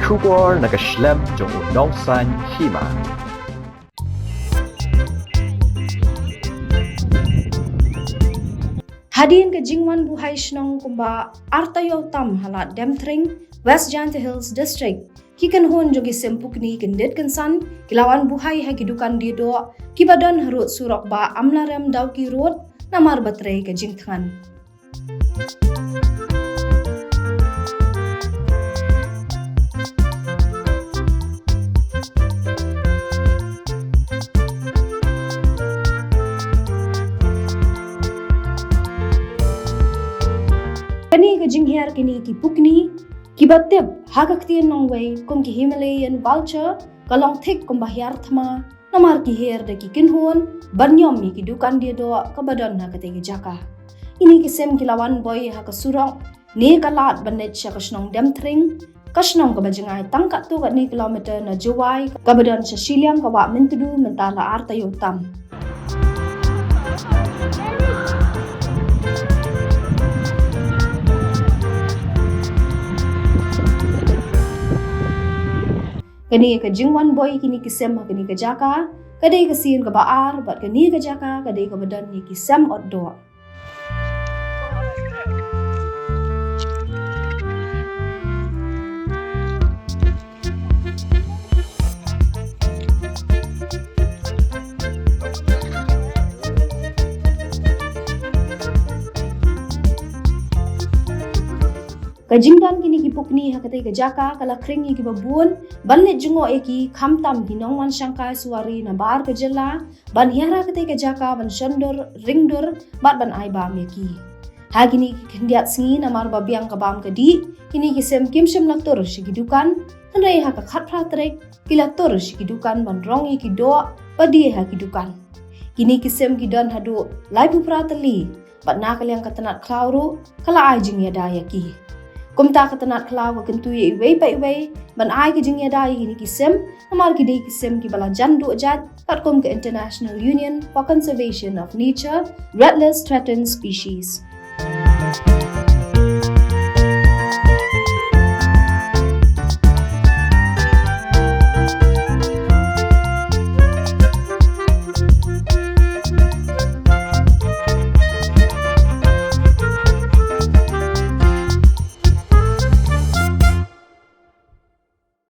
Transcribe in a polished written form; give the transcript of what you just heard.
Kubor nakaslem jong udongsan hima. Hadiin ke Jingwan Buhai Shnong kumba Artayo Tam halat Demtring, West Janta Hills District. Kikan hon jogi sempukni kendet kensan, kilawan buhai hai kidukan dido, kibadan harut surok ba amlarem dauki road, namar baterai ke Jingthan. Kani ke Jinghiar kini ki pukni, ki batib hagaktian nongway kum ki Himalayan vulture, kalong thik kum bahyar thama, namar ki her de ki kinhon, banyom mi ki dukan dia do kabadan ha kategi jaka. Ini kisem kilawan boy ha kasurong, ne kalat banet sya kasnong demtring, kasnong kabajangai tangkat tu kat ni kilometer na jawai, kabadan sya silyang kawak mentudu mentala Artayo Tam. Kani ke Jingwan boy kini kisem kini ke jaka, kadai ke sin ke baar, bat kini ke jaka, kadai ke badan ni kisem outdoor. Kajingdan kini ki pukni hakatai ke jaka kala kringi ki babun bannet jungo eki khamtam ki nongwan shangkai suari na bar ke jela ban hiara katai ke jaka ban shandor ringdor bat ban aiba meki ha kini ki kendiat singi na mar babiang kabam ke di kini ki sem kimsem latur shigidukan hanrei ha ka khatpra trek kilatur shigidukan ban rongi ki do padi ha kidukan kini ki sem ki don hadu laibu pratali bat nakaliang katanat klauru kala ajing ya daya ki kumta katanat kelaw ke kentui iwei pa iwei ban ai ke jingya dai kini kisem namar ki dei kisem ki bala jandu ajat kat kum ke International Union for Conservation of Nature Red List Threatened Species.